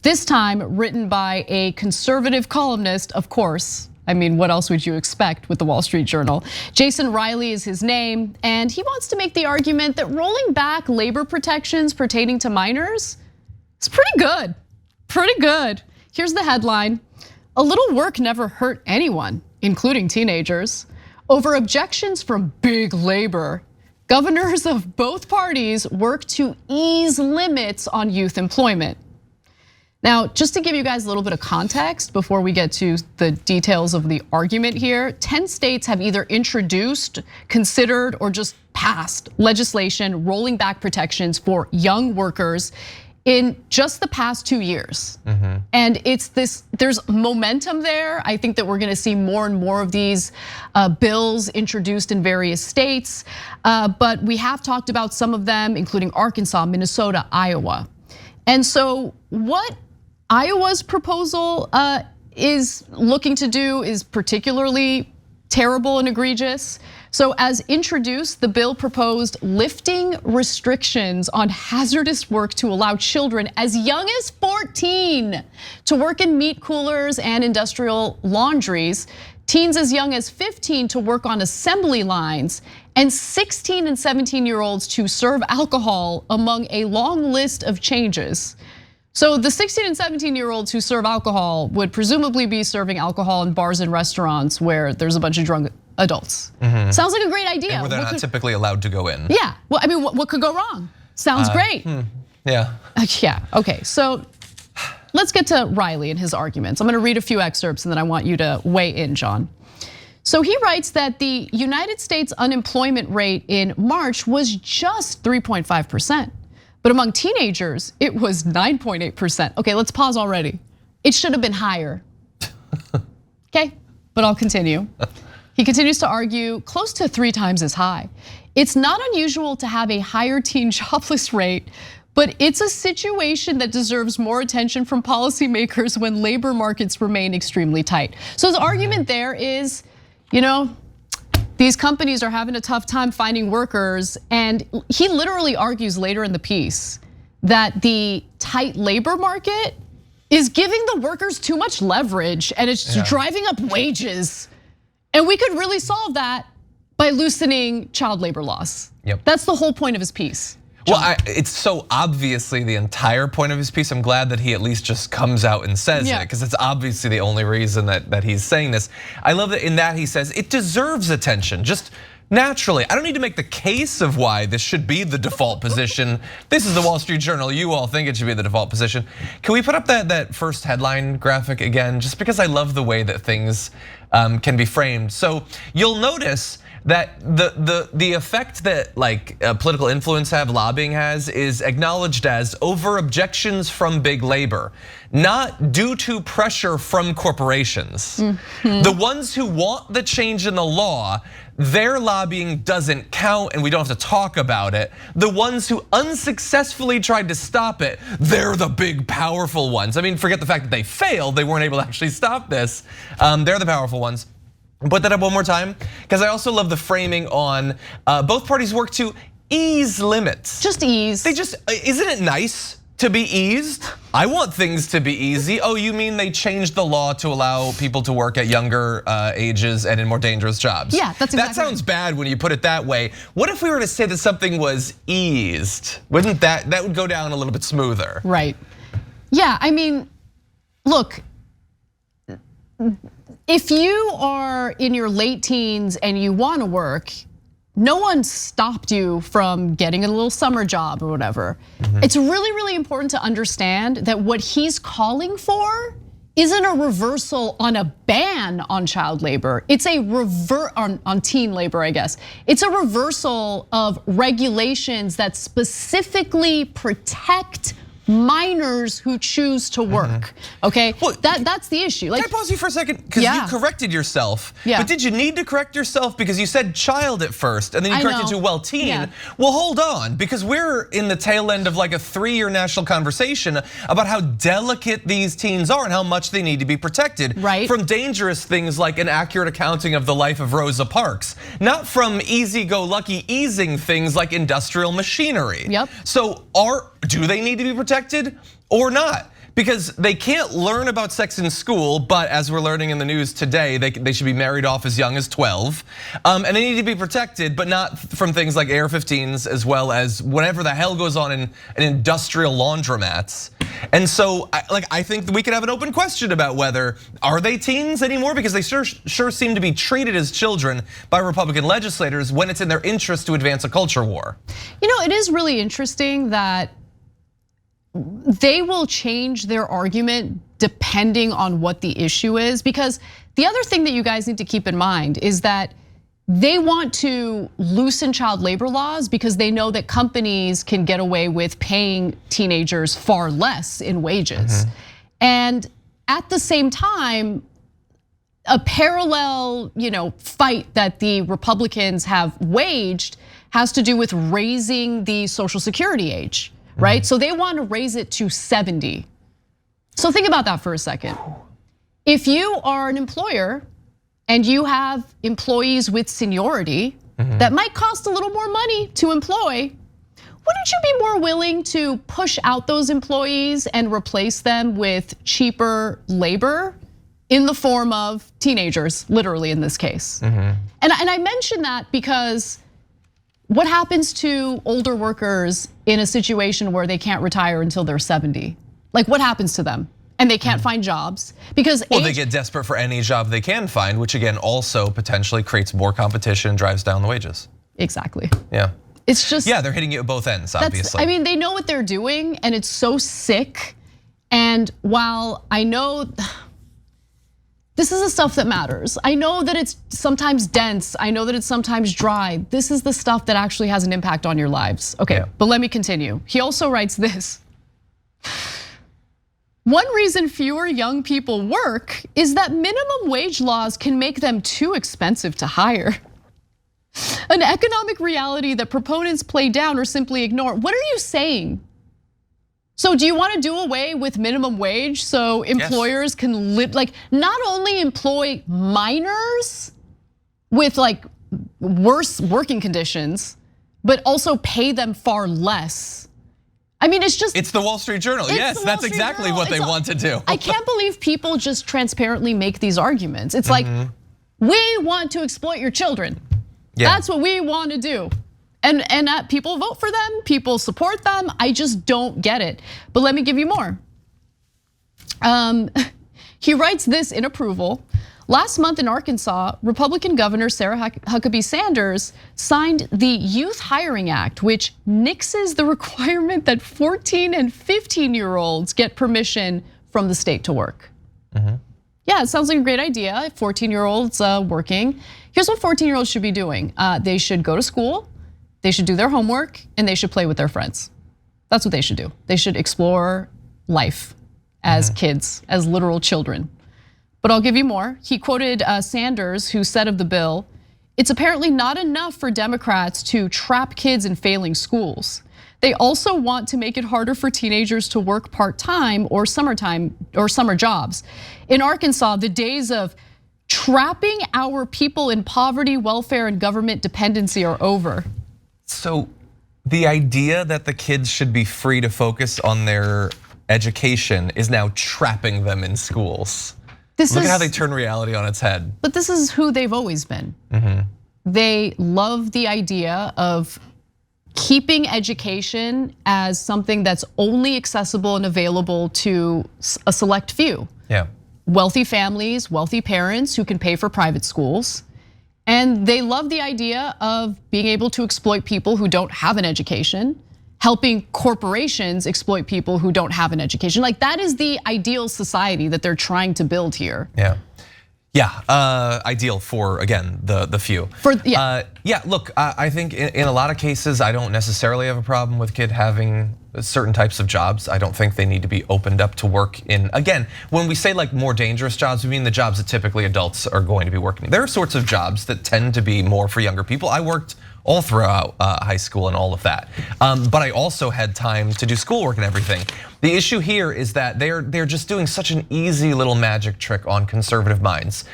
This time written by a conservative columnist, of course. I mean, what else would you expect with the Wall Street Journal? Jason Riley is his name, and he wants to make the argument that rolling back labor protections pertaining to minors is pretty good, pretty good. Here's the headline: a little work never hurt anyone, including teenagers. Over objections from big labor, governors of both parties work to ease limits on youth employment. Now, just to give you guys a little bit of context before we get to the details of the argument here, 10 states have either introduced, considered, or just passed legislation rolling back protections for young workers in just the past 2 years. And there's momentum there. I think that we're gonna see more and more of these bills introduced in various states. But we have talked about some of them, including Arkansas, Minnesota, Iowa. And so what Iowa's proposal is looking to do is particularly terrible and egregious. So as introduced, the bill proposed lifting restrictions on hazardous work to allow children as young as 14 to work in meat coolers and industrial laundries, teens as young as 15 to work on assembly lines, and 16 and 17-year-olds to serve alcohol, among a long list of changes. So the 16 and 17-year-olds who serve alcohol would presumably be serving alcohol in bars and restaurants where there's a bunch of drunk adults. Sounds like a great idea. And where they're not typically allowed to go in. Yeah, well, I mean, what could go wrong? Sounds great. Yeah. Yeah, okay, so let's get to Riley and his arguments. I'm gonna read a few excerpts and then I want you to weigh in, John. So he writes that the United States unemployment rate in March was just 3.5%. But among teenagers, it was 9.8%. Okay, let's pause already. It should have been higher. Okay, but I'll continue. He continues to argue close to 3 times as high. It's not unusual to have a higher teen jobless rate, but it's a situation that deserves more attention from policymakers when labor markets remain extremely tight. So his argument there is, these companies are having a tough time finding workers, and he literally argues later in the piece that the tight labor market is giving the workers too much leverage and it's driving up wages. And we could really solve that by loosening child labor laws. That's the whole point of his piece. Well, it's so obviously the entire point of his piece. I'm glad that he at least just comes out and says it, because it's obviously the only reason that he's saying this. I love that in that he says it deserves attention, just naturally. I don't need to make the case of why this should be the default position. This is the Wall Street Journal. You all think it should be the default position. Can we put up that first headline graphic again? Just because I love the way that things can be framed. So you'll notice that the effect that political influence lobbying has is acknowledged as over objections from big labor, not due to pressure from corporations. The ones who want the change in the law, their lobbying doesn't count and we don't have to talk about it. The ones who unsuccessfully tried to stop it, they're the big powerful ones. I mean, forget the fact that they failed, they weren't able to actually stop this. They're the powerful ones. Put that up one more time, because I also love the framing on both parties work to ease limits. Just ease. Isn't it nice to be eased? I want things to be easy. Oh, you mean they changed the law to allow people to work at younger ages and in more dangerous jobs? Yeah, that's exactly. That sounds bad when you put it that way. What if we were to say that something was eased? Wouldn't that would go down a little bit smoother? Right. Yeah, I mean, look, if you are in your late teens and you want to work, no one stopped you from getting a little summer job or whatever. It's really, really important to understand that what he's calling for isn't a reversal on a ban on child labor. It's a on teen labor, I guess. It's a reversal of regulations that specifically protect minors who choose to work, okay? Well, that's the issue. Can I pause you for a second? Because you corrected yourself, but did you need to correct yourself? Because you said child at first, and then you corrected to teen. Well, hold on, because we're in the tail end of like a 3-year national conversation about how delicate these teens are and how much they need to be protected from dangerous things like an accurate accounting of the life of Rosa Parks, not from easy-go-lucky easing things like industrial machinery. So do they need to be protected or not? Because they can't learn about sex in school, but as we're learning in the news today, they should be married off as young as 12. And they need to be protected, but not from things like AR-15s, as well as whatever the hell goes on in industrial laundromats. And so I think that we could have an open question about whether, are they teens anymore? Because they sure seem to be treated as children by Republican legislators when it's in their interest to advance a culture war. You know, it is really interesting that they will change their argument depending on what the issue is, because the other thing that you guys need to keep in mind is that they want to loosen child labor laws because they know that companies can get away with paying teenagers far less in wages. And at the same time, a parallel, fight that the Republicans have waged has to do with raising the Social Security age. Right? So they want to raise it to 70. So think about that for a second. If you are an employer and you have employees with seniority that might cost a little more money to employ, wouldn't you be more willing to push out those employees and replace them with cheaper labor in the form of teenagers, literally in this case? And I mention that because what happens to older workers in a situation where they can't retire until they're 70? Like, what happens to them? And they can't find jobs because they get desperate for any job they can find, which again also potentially creates more competition, drives down the wages. Exactly. Yeah. It's just, they're hitting you at both ends, obviously. I mean, they know what they're doing and it's so sick. And while I know this is the stuff that matters, I know that it's sometimes dense, I know that it's sometimes dry. This is the stuff that actually has an impact on your lives. Okay, but let me continue. He also writes this. One reason fewer young people work is that minimum wage laws can make them too expensive to hire. An economic reality that proponents play down or simply ignore. What are you saying? So do you want to do away with minimum wage so employers can not only employ minors with worse working conditions, but also pay them far less? I mean, it's the Wall Street Journal. Yes, that's exactly what they want to do. I can't believe people just transparently make these arguments. It's like, we want to exploit your children. That's what we want to do. And people vote for them, people support them. I just don't get it. But let me give you more. He writes this in approval. Last month in Arkansas, Republican Governor Sarah Huckabee Sanders signed the Youth Hiring Act, which nixes the requirement that 14 and 15-year-olds get permission from the state to work. Yeah, it sounds like a great idea. 14-year-olds working. Here's what 14-year-olds should be doing. They should go to school, they should do their homework, and they should play with their friends. That's what they should do. They should explore life as kids, as literal children. But I'll give you more. He quoted Sanders, who said of the bill, "It's apparently not enough for Democrats to trap kids in failing schools. They also want to make it harder for teenagers to work part-time or summer jobs. In Arkansas, the days of trapping our people in poverty, welfare, and government dependency are over." So the idea that the kids should be free to focus on their education is now trapping them in schools. Look at how they turn reality on its head. But this is who they've always been. They love the idea of keeping education as something that's only accessible and available to a select few. Wealthy families, wealthy parents who can pay for private schools. And they love the idea of being able to exploit people who don't have an education, helping corporations exploit people who don't have an education. Like, that is the ideal society that they're trying to build here. Ideal for, again, the few. Look, I think in a lot of cases, I don't necessarily have a problem with kid having certain types of jobs. I don't think they need to be opened up to work in, again, when we say like more dangerous jobs, we mean the jobs that typically adults are going to be working. There are sorts of jobs that tend to be more for younger people. I worked all throughout high school and all of that. But I also had time to do schoolwork and everything. The issue here is that they're just doing such an easy little magic trick on conservative minds.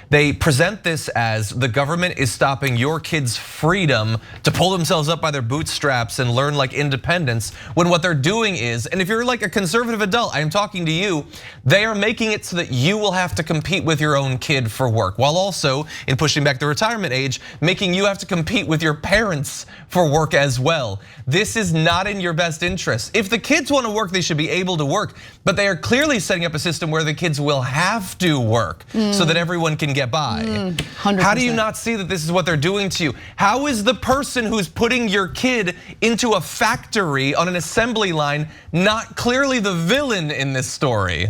They present this as the government is stopping your kids' freedom to pull themselves up by their bootstraps and learn like independence, when what they're doing is, and if you're like a conservative adult, I am talking to you, they are making it so that you will have to compete with your own kid for work, while also, in pushing back the retirement age, making you have to compete with your parents for work as well. This is not in your best interest. If the kids want to work, they should be able to work, but they are clearly setting up a system where the kids will have to work so that everyone can get by. 100%. How do you not see that this is what they're doing to you? How is the person who's putting your kid into a factory on an assembly line not clearly the villain in this story?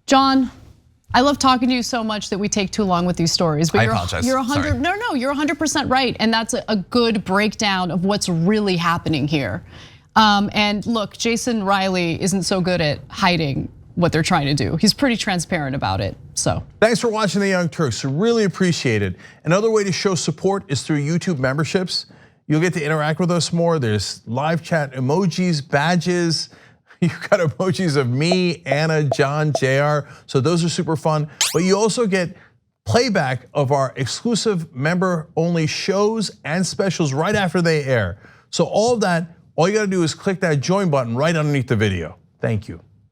John, I love talking to you so much that we take too long with these stories. But I apologize. You're 100% right, and that's a good breakdown of what's really happening here. And look, Jason Riley isn't so good at hiding what they're trying to do. He's pretty transparent about it, so. Thanks for watching The Young Turks, really appreciate it. Another way to show support is through YouTube memberships. You'll get to interact with us more. There's live chat emojis, badges. You've got emojis of me, Anna, John, JR, so those are super fun. But you also get playback of our exclusive member-only shows and specials right after they air. So all of that, all you gotta do is click that join button right underneath the video. Thank you.